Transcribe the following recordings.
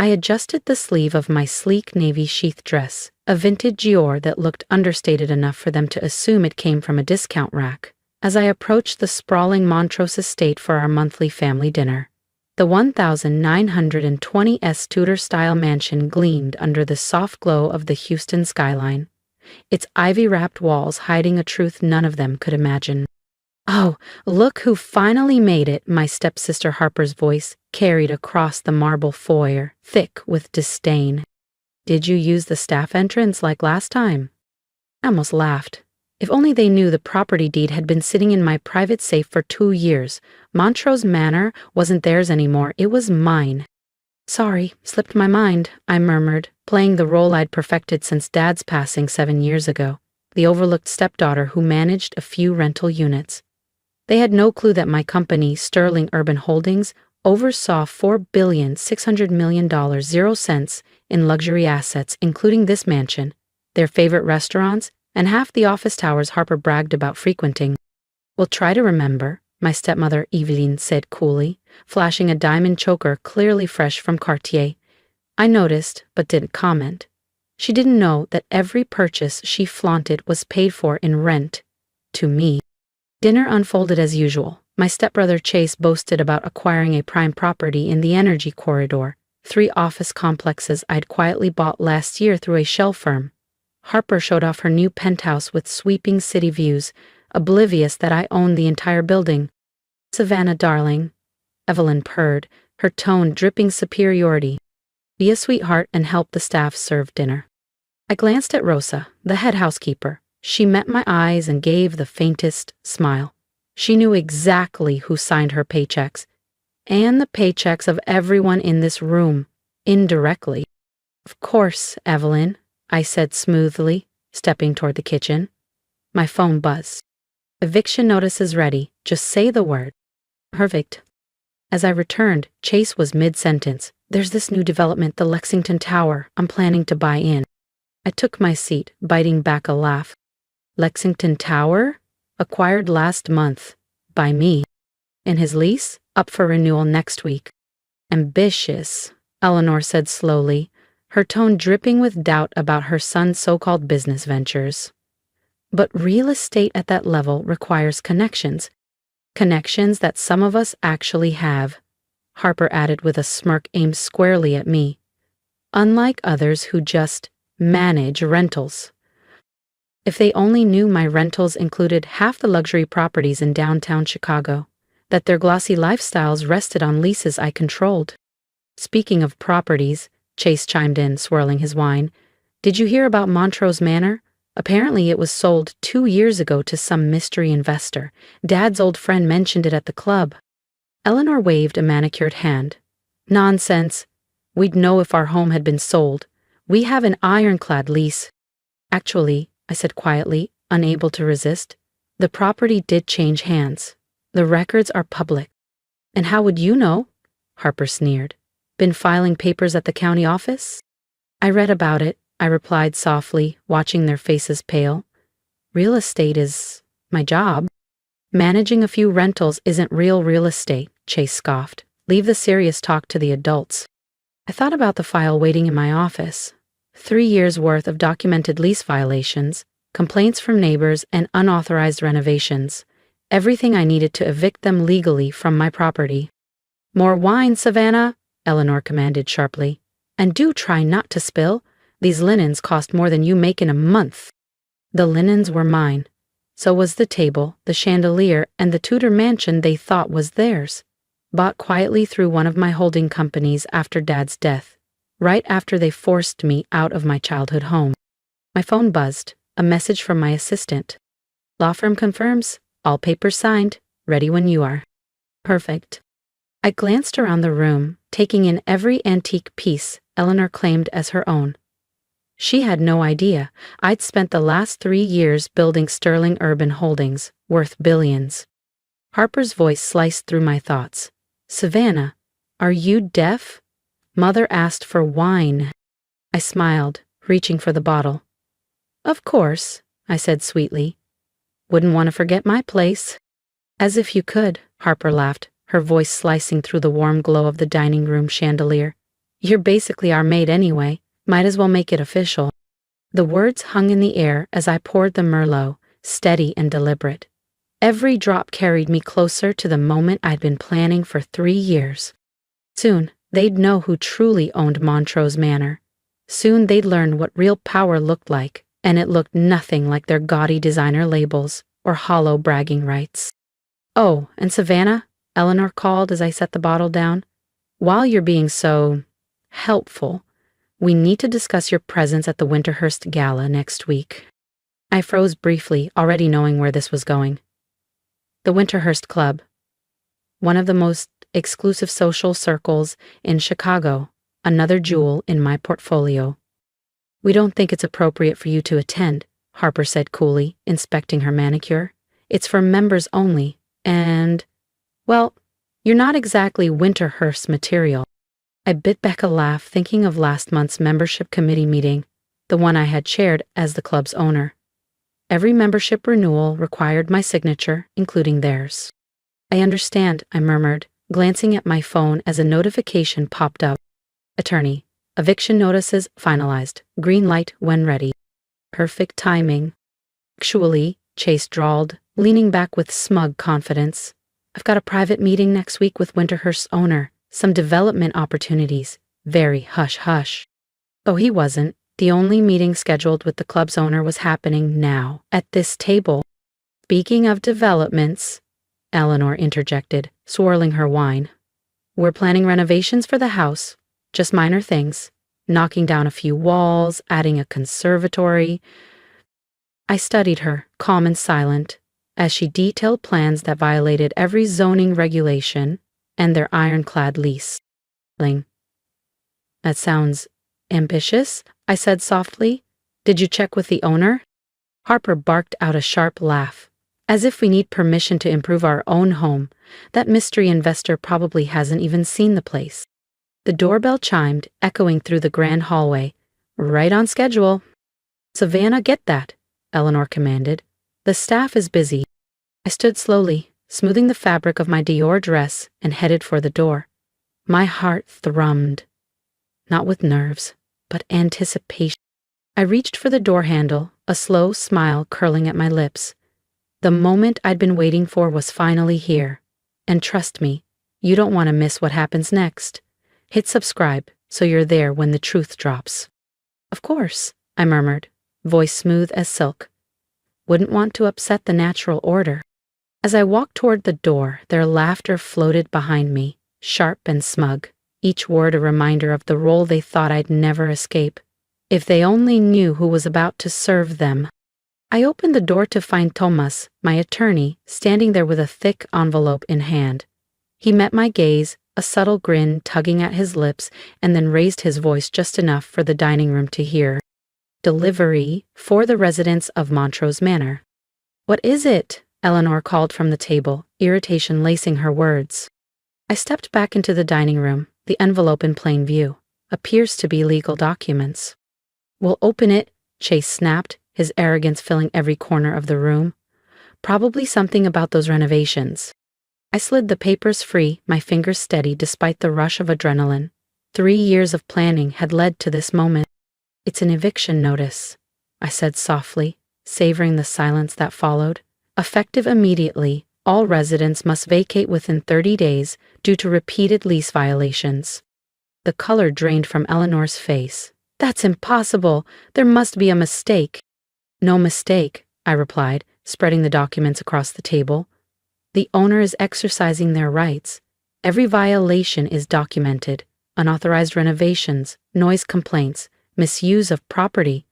I adjusted the sleeve of my sleek navy sheath dress, a vintage Dior that looked understated enough for them to assume it came from a discount rack, as I approached the sprawling Montrose estate for our monthly family dinner. The 1920s Tudor-style mansion gleamed under the soft glow of the Houston skyline, its ivy-wrapped walls hiding a truth none of them could imagine. "Oh, look who finally made it," my stepsister Harper's voice carried across the marble foyer, thick with disdain. "Did you use the staff entrance like last time?" I almost laughed. If only they knew the property deed had been sitting in my private safe for 2 years. Montrose Manor wasn't theirs anymore, it was mine. "Sorry, slipped my mind," I murmured, playing the role I'd perfected since Dad's passing 7 years ago, the overlooked stepdaughter who managed a few rental units. They had no clue that my company, Sterling Urban Holdings, oversaw $4,600,000,000 0 cents in luxury assets, including this mansion, their favorite restaurants, and half the office towers Harper bragged about frequenting. "We'll try to remember," my stepmother Eveline said coolly, flashing a diamond choker clearly fresh from Cartier. I noticed, but didn't comment. She didn't know that every purchase she flaunted was paid for in rent. To me. Dinner unfolded as usual. My stepbrother Chase boasted about acquiring a prime property in the energy corridor, 3 office complexes I'd quietly bought last year through a shell firm. Harper showed off her new penthouse with sweeping city views, oblivious that I owned the entire building. "Savannah, darling," Evelyn purred, her tone dripping superiority. "Be a sweetheart and help the staff serve dinner." I glanced at Rosa, the head housekeeper. She met my eyes and gave the faintest smile. She knew exactly who signed her paychecks, and the paychecks of everyone in this room, indirectly. "Of course, Evelyn," I said smoothly, stepping toward the kitchen. My phone buzzed. "Eviction notice is ready. Just say the word." "Perfect." As I returned, Chase was mid-sentence. "There's this new development, the Lexington Tower. I'm planning to buy in." I took my seat, biting back a laugh. "Lexington Tower? Acquired last month. By me. And his lease? Up for renewal next week." "Ambitious," Eleanor said slowly, her tone dripping with doubt about her son's so-called business ventures. "But real estate at that level requires connections. Connections that some of us actually have," Harper added with a smirk aimed squarely at me. "Unlike others who just manage rentals. If they only knew my rentals included half the luxury properties in downtown Chicago, that their glossy lifestyles rested on leases I controlled." "Speaking of properties," Chase chimed in, swirling his wine, "did you hear about Montrose Manor? Apparently it was sold 2 years ago to some mystery investor. Dad's old friend mentioned it at the club." Eleanor waved a manicured hand. "Nonsense. We'd know if our home had been sold. We have an ironclad lease." "Actually," I said quietly, unable to resist, "the property did change hands. The records are public." "And how would you know?" Harper sneered. "Been filing papers at the county office?" "I read about it," I replied softly, watching their faces pale. "Real estate is my job." "Managing a few rentals isn't real estate," Chase scoffed. "Leave the serious talk to the adults." I thought about the file waiting in my office. 3 years' worth of documented lease violations, complaints from neighbors, and unauthorized renovations. Everything I needed to evict them legally from my property. "More wine, Savannah," Eleanor commanded sharply. "And do try not to spill. These linens cost more than you make in a month." The linens were mine. So was the table, the chandelier, and the Tudor mansion they thought was theirs. Bought quietly through one of my holding companies after Dad's death, right after they forced me out of my childhood home. My phone buzzed, a message from my assistant. "Law firm confirms. All papers signed. Ready when you are." "Perfect." I glanced around the room, taking in every antique piece Eleanor claimed as her own. She had no idea I'd spent the last 3 years building Sterling Urban Holdings, worth billions. Harper's voice sliced through my thoughts. "Savannah, are you deaf? Mother asked for wine." I smiled, reaching for the bottle. "Of course," I said sweetly. "Wouldn't want to forget my place." "As if you could," Harper laughed, her voice slicing through the warm glow of the dining room chandelier. You're basically our maid anyway, might as well make it official. The words hung in the air as I poured the Merlot, steady and deliberate. Every drop carried me closer to the moment I'd been planning for 3 years. Soon, they'd know who truly owned Montrose Manor. Soon they'd learn what real power looked like, and it looked nothing like their gaudy designer labels or hollow bragging rights. "Oh, and Savannah," Eleanor called as I set the bottle down, "while you're being so helpful, we need to discuss your presence at the Winterhurst Gala next week." I froze briefly, already knowing where this was going. The Winterhurst Club, one of the most exclusive social circles in Chicago, another jewel in my portfolio. "We don't think it's appropriate for you to attend," Harper said coolly, inspecting her manicure. "It's for members only, and, well, you're not exactly Winterhurst material." I bit back a laugh, thinking of last month's membership committee meeting, the one I had chaired as the club's owner. Every membership renewal required my signature, including theirs. "I understand," I murmured, glancing at my phone as a notification popped up. "Attorney, eviction notices finalized. Green light when ready." Perfect timing. "Actually," Chase drawled, leaning back with smug confidence, "I've got a private meeting next week with Winterhurst's owner. Some development opportunities. Very hush-hush." Oh, he wasn't. The only meeting scheduled with the club's owner was happening now, at this table. "Speaking of developments," Eleanor interjected, swirling her wine, "we're planning renovations for the house. Just minor things. Knocking down a few walls, adding a conservatory." I studied her, calm and silent, as she detailed plans that violated every zoning regulation and their ironclad lease. "That sounds ambitious," I said softly. "Did you check with the owner?" Harper barked out a sharp laugh. "As if we need permission to improve our own home. That mystery investor probably hasn't even seen the place." The doorbell chimed, echoing through the grand hallway. "Right on schedule." "Savannah, get that," Eleanor commanded. "The staff is busy." I stood slowly, smoothing the fabric of my Dior dress, and headed for the door. My heart thrummed. Not with nerves, but anticipation. I reached for the door handle, a slow smile curling at my lips. The moment I'd been waiting for was finally here. And trust me, you don't want to miss what happens next. Hit subscribe so you're there when the truth drops. "Of course," I murmured, voice smooth as silk. "Wouldn't want to upset the natural order." As I walked toward the door, their laughter floated behind me, sharp and smug, each word a reminder of the role they thought I'd never escape. If they only knew who was about to serve them. I opened the door to find Thomas, my attorney, standing there with a thick envelope in hand. He met my gaze, a subtle grin tugging at his lips, and then raised his voice just enough for the dining room to hear. "Delivery for the residents of Montrose Manor." "What is it?" Eleanor called from the table, irritation lacing her words. I stepped back into the dining room, the envelope in plain view. Appears to be legal documents. "We'll open it," Chase snapped, his arrogance filling every corner of the room. "Probably something about those renovations." I slid the papers free, my fingers steady despite the rush of adrenaline. 3 years of planning had led to this moment. "It's an eviction notice," I said softly, savoring the silence that followed. "Effective immediately, all residents must vacate within 30 days due to repeated lease violations." The color drained from Eleanor's face. "That's impossible. There must be a mistake." "No mistake," I replied, spreading the documents across the table. "The owner is exercising their rights. Every violation is documented. Unauthorized renovations, noise complaints, misuse of property."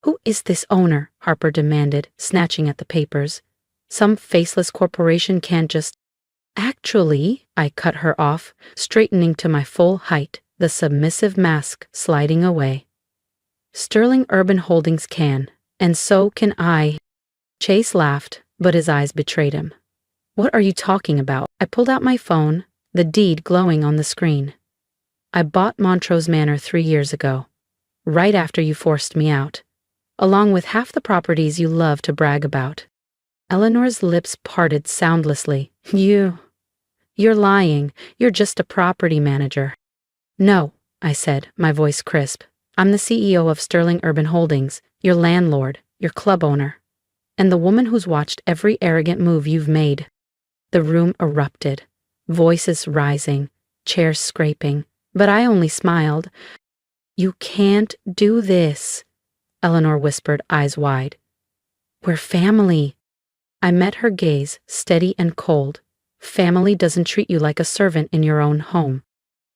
"Who is this owner?" Harper demanded, snatching at the papers. "Some faceless corporation can't just—" "Actually," I cut her off, straightening to my full height, the submissive mask sliding away. "Sterling Urban Holdings can, and so can I." Chase laughed, but his eyes betrayed him. "What are you talking about?" I pulled out my phone, the deed glowing on the screen. "I bought Montrose Manor 3 years ago, right after you forced me out, along with half the properties you love to brag about." Eleanor's lips parted soundlessly. You're lying. You're just a property manager." "No," I said, my voice crisp. I'm the CEO of Sterling Urban Holdings, your landlord, your club owner, and the woman who's watched every arrogant move you've made. The room erupted, voices rising, chairs scraping, but I only smiled. You can't do this, Eleanor whispered, eyes wide. We're family. I met her gaze, steady and cold. Family doesn't treat you like a servant in your own home.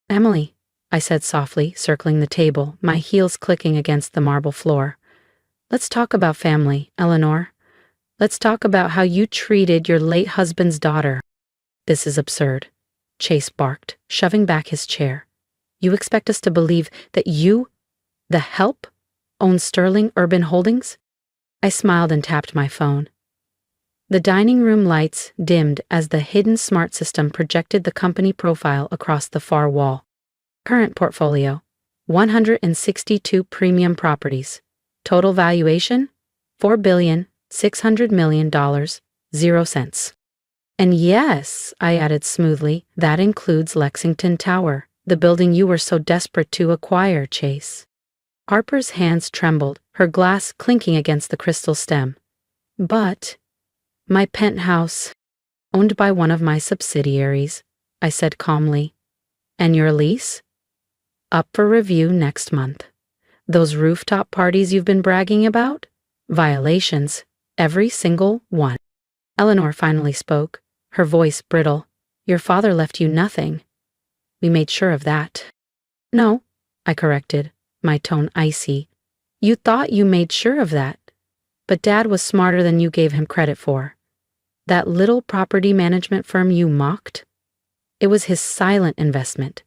Emily, I said softly, circling the table, my heels clicking against the marble floor. Let's talk about family, Eleanor. Let's talk about how you treated your late husband's daughter. This is absurd, Chase barked, shoving back his chair. You expect us to believe that you, the help, own Sterling Urban Holdings? I smiled and tapped my phone. The dining room lights dimmed as the hidden smart system projected the company profile across the far wall. Current portfolio, 162 premium properties. Total valuation, $4,600,000,000, 0 cents. And yes, I added smoothly, that includes Lexington Tower, the building you were so desperate to acquire, Chase. Harper's hands trembled, her glass clinking against the crystal stem. But my penthouse, owned by one of my subsidiaries, I said calmly. And your lease? Up for review next month. Those rooftop parties you've been bragging about? Violations, every single one. Eleanor finally spoke, her voice brittle. Your father left you nothing. We made sure of that. No, I corrected, my tone icy. You thought you made sure of that. But Dad was smarter than you gave him credit for. That little property management firm you mocked? It was his silent investment,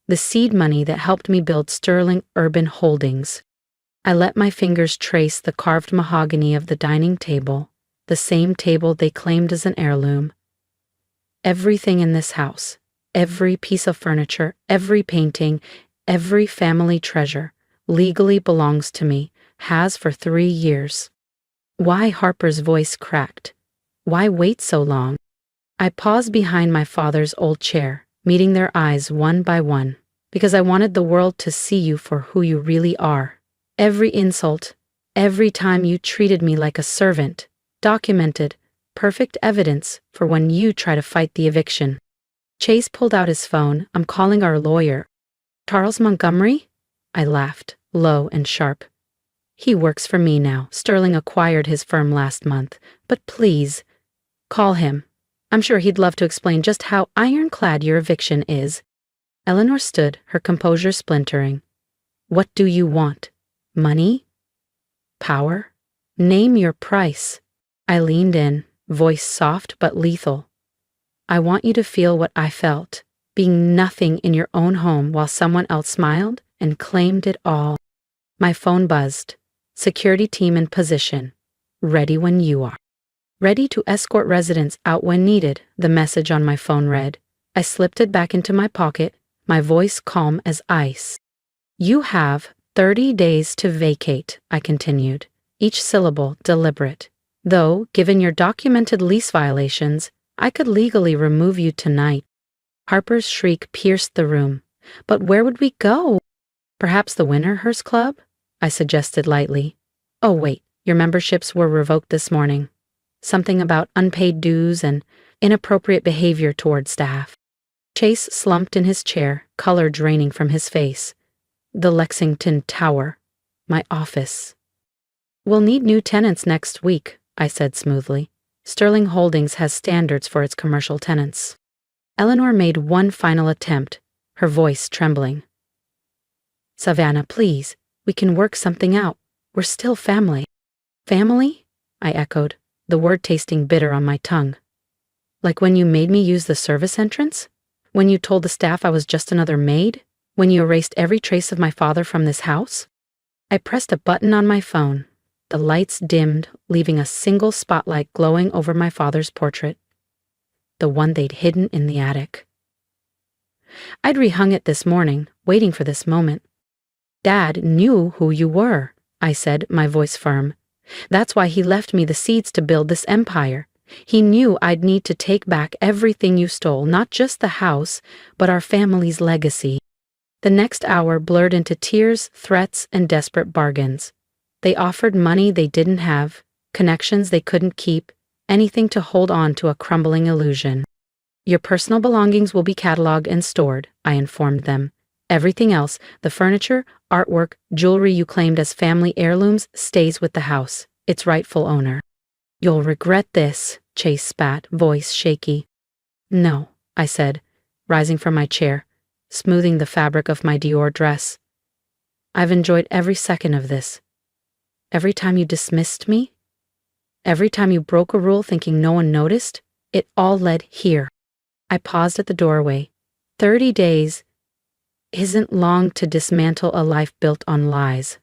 the seed money that helped me build Sterling Urban Holdings. I let my fingers trace the carved mahogany of the dining table, the same table they claimed as an heirloom. Everything in this house, every piece of furniture, every painting, every family treasure, legally belongs to me, has for 3 years. Why? Harper's voice cracked. Why wait so long? I paused behind my father's old chair, meeting their eyes one by one, because I wanted the world to see you for who you really are. Every insult, every time you treated me like a servant, documented, perfect evidence for when you try to fight the eviction. Chase pulled out his phone. I'm calling our lawyer. Charles Montgomery? I laughed, low and sharp. He works for me now. Sterling acquired his firm last month. But please, call him. I'm sure he'd love to explain just how ironclad your eviction is. Eleanor stood, her composure splintering. What do you want? Money? Power? Name your price. I leaned in, voice soft but lethal. I want you to feel what I felt, being nothing in your own home while someone else smiled and claimed it all. My phone buzzed. Security team in position. Ready when you are. Ready to escort residents out when needed, the message on my phone read. I slipped it back into my pocket, my voice calm as ice. You have 30 days to vacate, I continued, each syllable deliberate. Though, given your documented lease violations, I could legally remove you tonight. Harper's shriek pierced the room. But where would we go? Perhaps the Winterhurst Club? I suggested lightly. Oh wait, your memberships were revoked this morning. Something about unpaid dues and inappropriate behavior toward staff. Chase slumped in his chair, color draining from his face. The Lexington Tower. My office. We'll need new tenants next week, I said smoothly. Sterling Holdings has standards for its commercial tenants. Eleanor made one final attempt, her voice trembling. Savannah, please, we can work something out. We're still family. Family? I echoed, the word tasting bitter on my tongue. Like when you made me use the service entrance? When you told the staff I was just another maid? When you erased every trace of my father from this house? I pressed a button on my phone. The lights dimmed, leaving a single spotlight glowing over my father's portrait. The one they'd hidden in the attic. I'd rehung it this morning, waiting for this moment. Dad knew who you were, I said, my voice firm. That's why he left me the seeds to build this empire. He knew I'd need to take back everything you stole, not just the house, but our family's legacy. The next hour blurred into tears, threats, and desperate bargains. They offered money they didn't have, connections they couldn't keep, anything to hold on to a crumbling illusion. Your personal belongings will be cataloged and stored, I informed them. Everything else, the furniture, artwork, jewelry you claimed as family heirlooms, stays with the house, its rightful owner. You'll regret this, Chase spat, voice shaky. No, I said, rising from my chair, smoothing the fabric of my Dior dress. I've enjoyed every second of this. Every time you dismissed me, every time you broke a rule thinking no one noticed, it all led here. I paused at the doorway. 30 days isn't long to dismantle a life built on lies.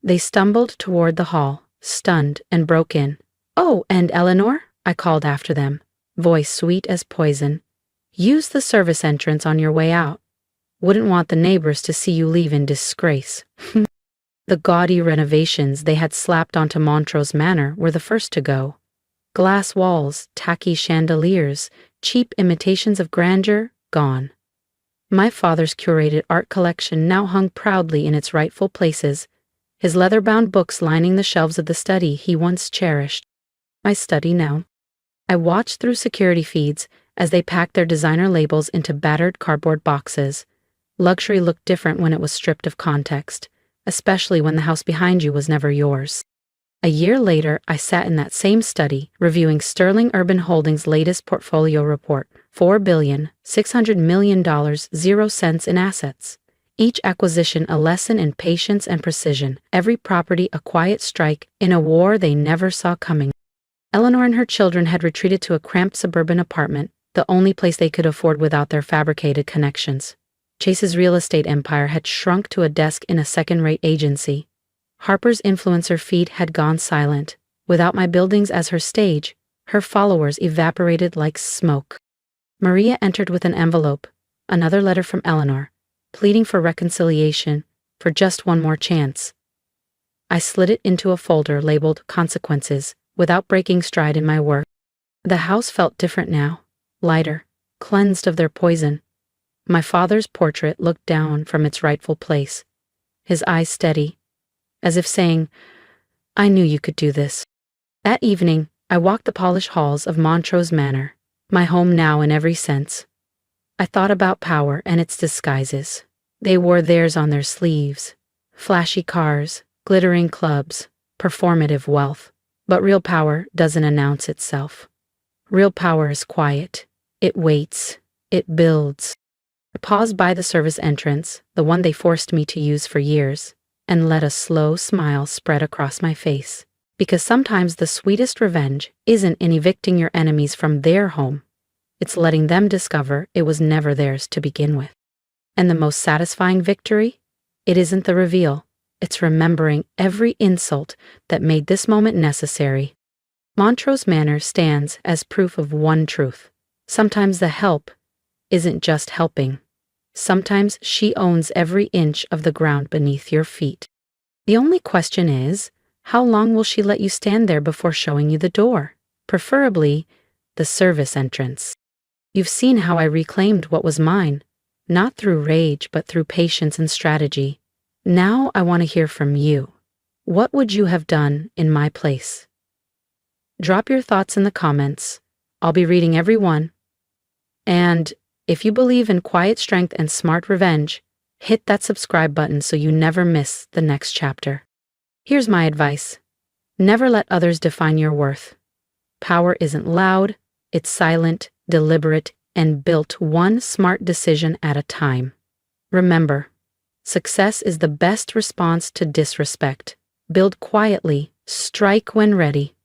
They stumbled toward the hall, stunned, and broke in. Oh, and Eleanor? I called after them, voice sweet as poison. Use the service entrance on your way out. Wouldn't want the neighbors to see you leave in disgrace. The gaudy renovations they had slapped onto Montrose Manor were the first to go. Glass walls, tacky chandeliers, cheap imitations of grandeur, gone. My father's curated art collection now hung proudly in its rightful places, his leather-bound books lining the shelves of the study he once cherished. My study now. I watched through security feeds as they packed their designer labels into battered cardboard boxes. Luxury looked different when it was stripped of context, especially when the house behind you was never yours. A year later, I sat in that same study, reviewing Sterling Urban Holdings' latest portfolio report, $4,600,000,000, 0 cents in assets. Each acquisition a lesson in patience and precision, every property a quiet strike in a war they never saw coming. Eleanor and her children had retreated to a cramped suburban apartment, the only place they could afford without their fabricated connections. Chase's real estate empire had shrunk to a desk in a second-rate agency. Harper's influencer feed had gone silent. Without my buildings as her stage, her followers evaporated like smoke. Maria entered with an envelope, another letter from Eleanor, pleading for reconciliation, for just one more chance. I slid it into a folder labeled Consequences, without breaking stride in my work. The house felt different now, lighter, cleansed of their poison. My father's portrait looked down from its rightful place, his eyes steady, as if saying, I knew you could do this. That evening, I walked the polished halls of Montrose Manor, my home now in every sense. I thought about power and its disguises. They wore theirs on their sleeves. Flashy cars, glittering clubs, performative wealth. But real power doesn't announce itself. Real power is quiet. It waits. It builds. I paused by the service entrance, the one they forced me to use for years, and let a slow smile spread across my face. Because sometimes the sweetest revenge isn't in evicting your enemies from their home. It's letting them discover it was never theirs to begin with. And the most satisfying victory? It isn't the reveal. It's remembering every insult that made this moment necessary. Montrose Manor stands as proof of one truth. Sometimes the help isn't just helping. Sometimes she owns every inch of the ground beneath your feet. The only question is, how long will she let you stand there before showing you the door? Preferably, the service entrance. You've seen how I reclaimed what was mine, not through rage but through patience and strategy. Now I want to hear from you. What would you have done in my place? Drop your thoughts in the comments. I'll be reading every one. And if you believe in quiet strength and smart revenge, hit that subscribe button so you never miss the next chapter. Here's my advice. Never let others define your worth. Power isn't loud, it's silent, deliberate, and built one smart decision at a time. Remember, success is the best response to disrespect. Build quietly, strike when ready.